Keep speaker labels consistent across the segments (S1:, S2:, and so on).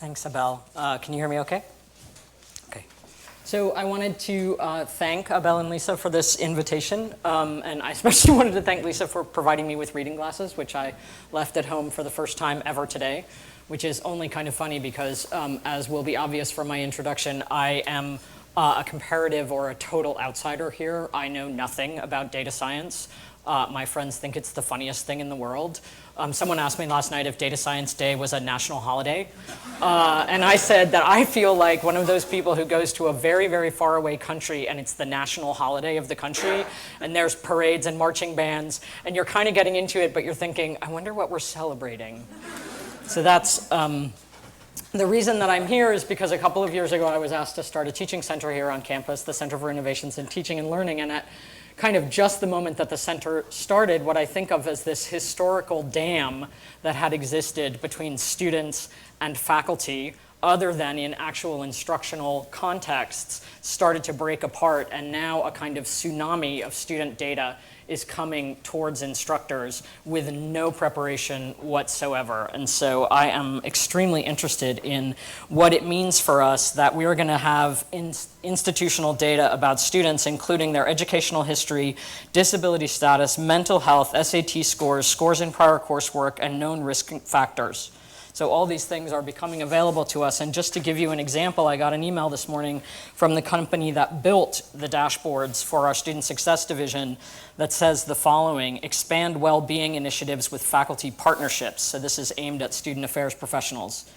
S1: Thanks, Abel. Can you hear me okay? Okay. So I wanted to thank Abel and Lisa for this invitation, and I especially wanted to thank Lisa for providing me with reading glasses, which I left at home for the first time ever today, which is only kind of funny because, as will be obvious from my introduction, I am a comparative or a total outsider here. I know nothing about data science. My friends think it's the funniest thing in the world. Someone asked me last night if Data Science Day was a national holiday. And I said that I feel like one of those people who goes to a very, very far away country and it's the national holiday of the country. And there's parades and marching bands. And you're kind of getting into it, but you're thinking, I wonder what we're celebrating. So that's the reason that I'm here is because a couple of years ago I was asked to start a teaching center here on campus, the Center for Innovations in Teaching and Learning. And at kind of just the moment that the center started, what I think of as this historical dam that had existed between students and faculty, other than in actual instructional contexts, started to break apart, and now a kind of tsunami of student data is coming towards instructors with no preparation whatsoever. And so I am extremely interested in what it means for us that we are going to have institutional data about students, including their educational history, disability status, mental health, SAT scores, scores in prior coursework, and known risk factors. So all these things are becoming available to us. And just to give you an example, I got an email this morning from the company that built the dashboards for our Student Success Division that says the following: expand well-being initiatives with faculty partnerships. So this is aimed at student affairs professionals.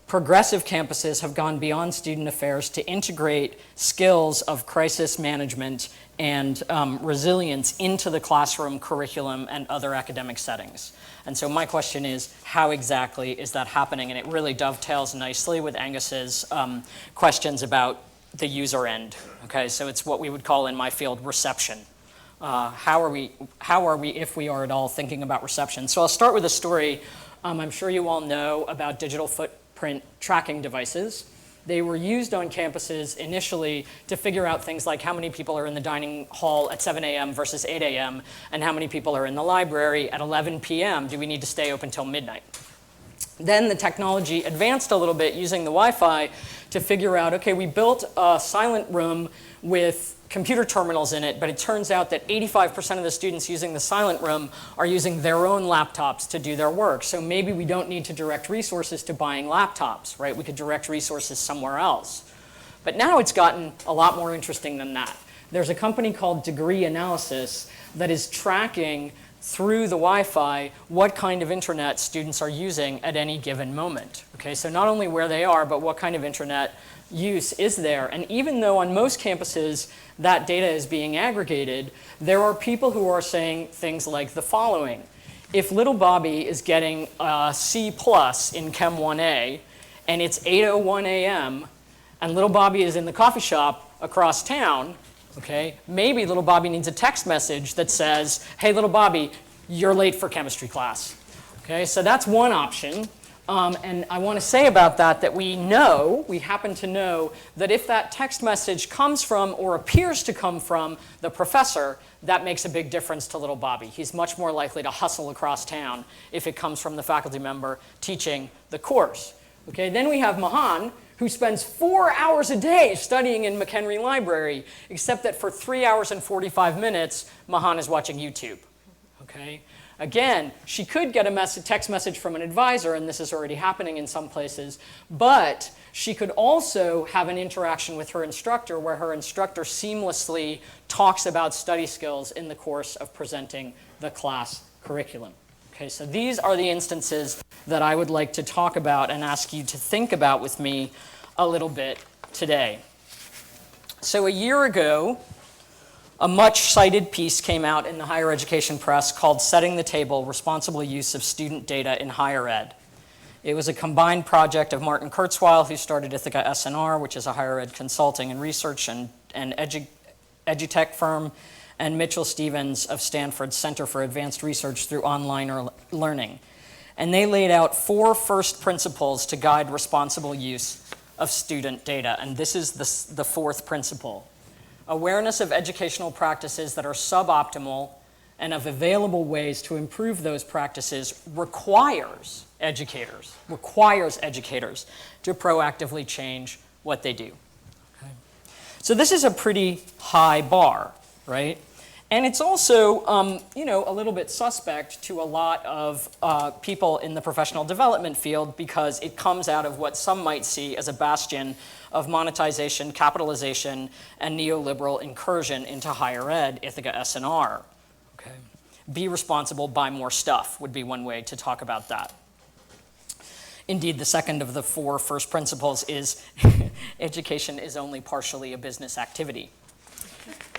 S1: Progressive campuses have gone beyond student affairs to integrate skills of crisis management and resilience into the classroom curriculum and other academic settings. And so my question is, how exactly is that happening? And it really dovetails nicely with Angus's questions about the user end. Okay, so it's what we would call in my field reception. How are we, if we are at all, thinking about reception? So I'll start with a story. I'm sure you all know about digital footprint tracking devices. They were used on campuses initially to figure out things like how many people are in the dining hall at 7 a.m. versus 8 a.m. and how many people are in the library at 11 p.m. Do we need to stay open till midnight? Then the technology advanced a little bit using the Wi-Fi to figure out, okay, we built a silent room with computer terminals in it, but it turns out that 85% of the students using the silent room are using their own laptops to do their work. So maybe we don't need to direct resources to buying laptops, right? We could direct resources somewhere else. But now it's gotten a lot more interesting than that. There's a company called Degree Analysis that is tracking through the Wi-Fi what kind of internet students are using at any given moment. Okay, so not only where they are, but what kind of internet use is there. And even though on most campuses that data is being aggregated, there are people who are saying things like the following. If little Bobby is getting a C+ in Chem 1A and it's 8:01 a.m. and little Bobby is in the coffee shop across town, okay, maybe little Bobby needs a text message that says, hey, little Bobby, you're late for chemistry class. Okay, so that's one option. And I want to say about that we happen to know that if that text message comes from or appears to come from the professor, that makes a big difference to little Bobby. He's much more likely to hustle across town if it comes from the faculty member teaching the course. Okay, then we have Mahan, who spends 4 hours a day studying in McHenry Library, except that for 3 hours and 45 minutes, Mahan is watching YouTube. Okay? Again, she could get a text message from an advisor, and this is already happening in some places, but she could also have an interaction with her instructor where her instructor seamlessly talks about study skills in the course of presenting the class curriculum. Okay, so these are the instances that I would like to talk about and ask you to think about with me a little bit today. So a year ago, a much-cited piece came out in the higher education press called Setting the Table: Responsible Use of Student Data in Higher Ed. It was a combined project of Martin Kurzweil, who started Ithaca S&R, which is a higher ed consulting and research and edutech firm, and Mitchell Stevens of Stanford's Center for Advanced Research through Online Learning. And they laid out 4 first principles to guide responsible use of student data. And this is the 4th principle. Awareness of educational practices that are suboptimal and of available ways to improve those practices requires educators to proactively change what they do. Okay. So this is a pretty high bar, right? And it's also, a little bit suspect to a lot of people in the professional development field because it comes out of what some might see as a bastion of monetization, capitalization, and neoliberal incursion into higher ed, Ithaca S&R. Okay. Be responsible, buy more stuff would be one way to talk about that. Indeed, the second of the four first principles is education is only partially a business activity.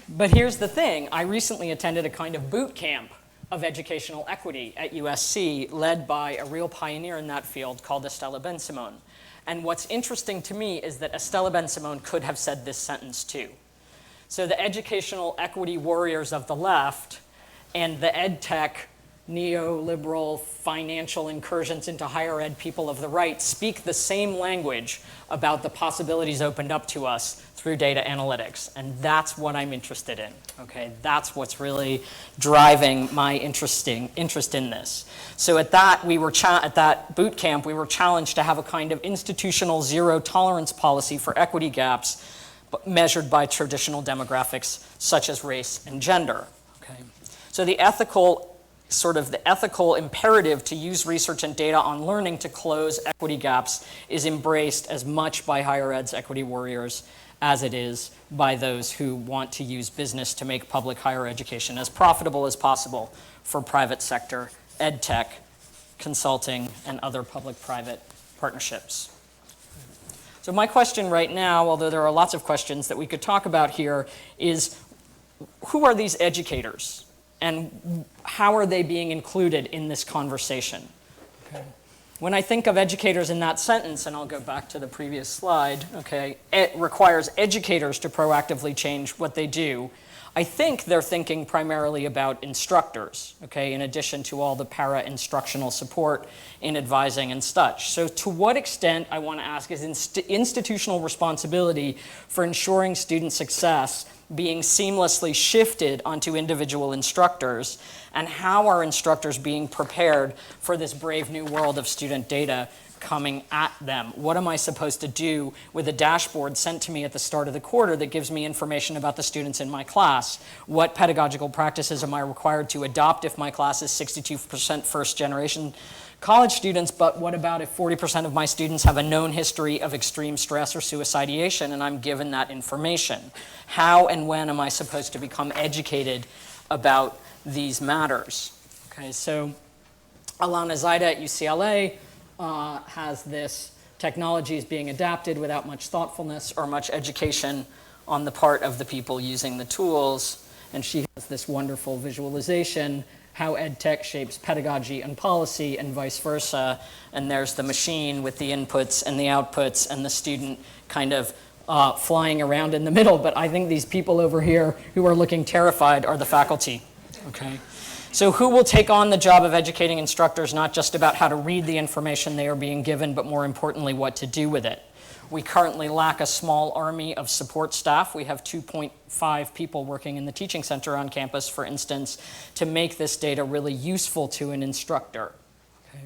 S1: But here's the thing. I recently attended a kind of boot camp of educational equity at USC, led by a real pioneer in that field called Estella Ben-Simon. And what's interesting to me is that Estella Ben-Simon could have said this sentence too. So the educational equity warriors of the left and the ed tech neoliberal financial incursions into higher ed people of the right speak the same language about the possibilities opened up to us through data analytics. And that's what I'm interested in, okay? That's what's really driving my interest in this. So at that boot camp, we were challenged to have a kind of institutional zero tolerance policy for equity gaps measured by traditional demographics such as race and gender, okay? So the ethical imperative to use research and data on learning to close equity gaps is embraced as much by higher ed's equity warriors as it is by those who want to use business to make public higher education as profitable as possible for private sector, ed tech, consulting, and other public-private partnerships. So my question right now, although there are lots of questions that we could talk about here, is who are these educators? And how are they being included in this conversation? Okay. When I think of educators in that sentence, and I'll go back to the previous slide, okay, it requires educators to proactively change what they do. I think they're thinking primarily about instructors, okay, in addition to all the para-instructional support in advising and such. So to what extent, I want to ask, is institutional responsibility for ensuring student success being seamlessly shifted onto individual instructors, and how are instructors being prepared for this brave new world of student data coming at them? What am I supposed to do with a dashboard sent to me at the start of the quarter that gives me information about the students in my class? What pedagogical practices am I required to adopt if my class is 62% first generation college students, but what about if 40% of my students have a known history of extreme stress or suicidation and I'm given that information? How and when am I supposed to become educated about these matters? Okay, so Alana Zaida at UCLA has this technology is being adapted without much thoughtfulness or much education on the part of the people using the tools, and she has this wonderful visualization how ed tech shapes pedagogy and policy and vice versa. And there's the machine with the inputs and the outputs and the student kind of flying around in the middle. But I think these people over here who are looking terrified are the faculty, okay? So who will take on the job of educating instructors, not just about how to read the information they are being given, but more importantly, what to do with it? We currently lack a small army of support staff. We have 2.5 people working in the teaching center on campus, for instance, to make this data really useful to an instructor. Okay.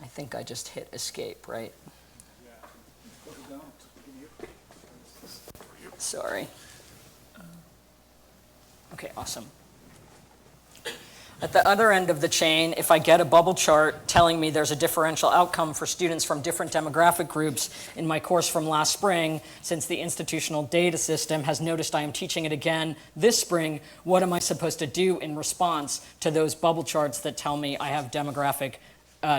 S1: I think I just hit escape, right? Yeah. Sorry. Okay, awesome. At the other end of the chain, if I get a bubble chart telling me there's a differential outcome for students from different demographic groups in my course from last spring, since the institutional data system has noticed I am teaching it again this spring, what am I supposed to do in response to those bubble charts that tell me I have demographic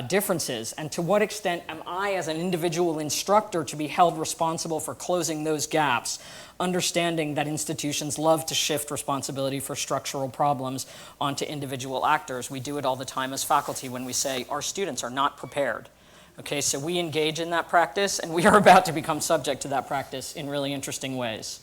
S1: differences? And to what extent am I, as an individual instructor, to be held responsible for closing those gaps, understanding that institutions love to shift responsibility for structural problems onto individual actors? We do it all the time as faculty when we say our students are not prepared. Okay, so we engage in that practice, and we are about to become subject to that practice in really interesting ways.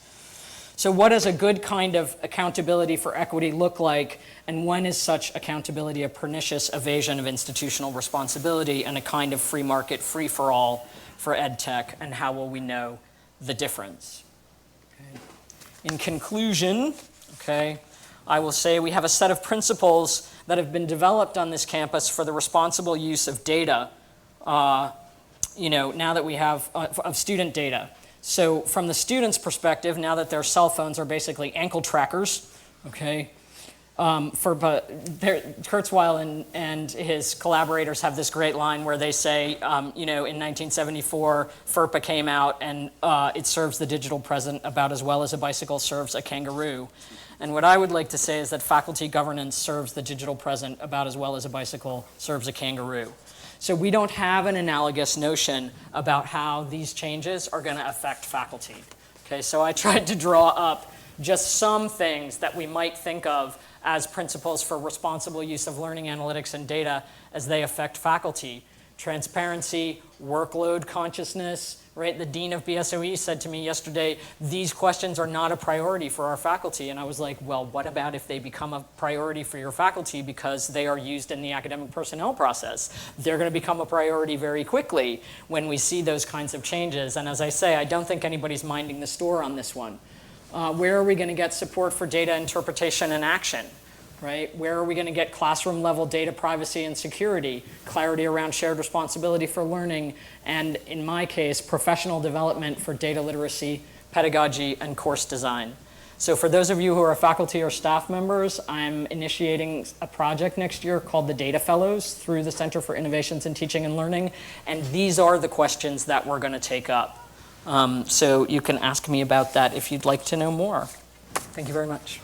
S1: So what does a good kind of accountability for equity look like, and when is such accountability a pernicious evasion of institutional responsibility and a kind of free market free-for-all for ed tech, and how will we know the difference? Okay. In conclusion, okay, I will say we have a set of principles that have been developed on this campus for the responsible use of data, now that we have, of student data. So from the student's perspective, now that their cell phones are basically ankle trackers, okay, Kurzweil and his collaborators have this great line where they say, in 1974, FERPA came out and it serves the digital present about as well as a bicycle serves a kangaroo. And what I would like to say is that faculty governance serves the digital present about as well as a bicycle serves a kangaroo. So we don't have an analogous notion about how these changes are going to affect faculty. Okay, so I tried to draw up just some things that we might think of as principles for responsible use of learning analytics and data as they affect faculty. Transparency, workload consciousness, right? The dean of BSOE said to me yesterday, these questions are not a priority for our faculty. And I was like, well, what about if they become a priority for your faculty because they are used in the academic personnel process? They're going to become a priority very quickly when we see those kinds of changes. And as I say, I don't think anybody's minding the store on this one. Where are we going to get support for data interpretation and action? Right? Where are we going to get classroom level data privacy and security, clarity around shared responsibility for learning, and in my case, professional development for data literacy, pedagogy, and course design? So for those of you who are faculty or staff members, I'm initiating a project next year called the Data Fellows through the Center for Innovations in Teaching and Learning, and these are the questions that we're going to take up. So you can ask me about that if you'd like to know more. Thank you very much.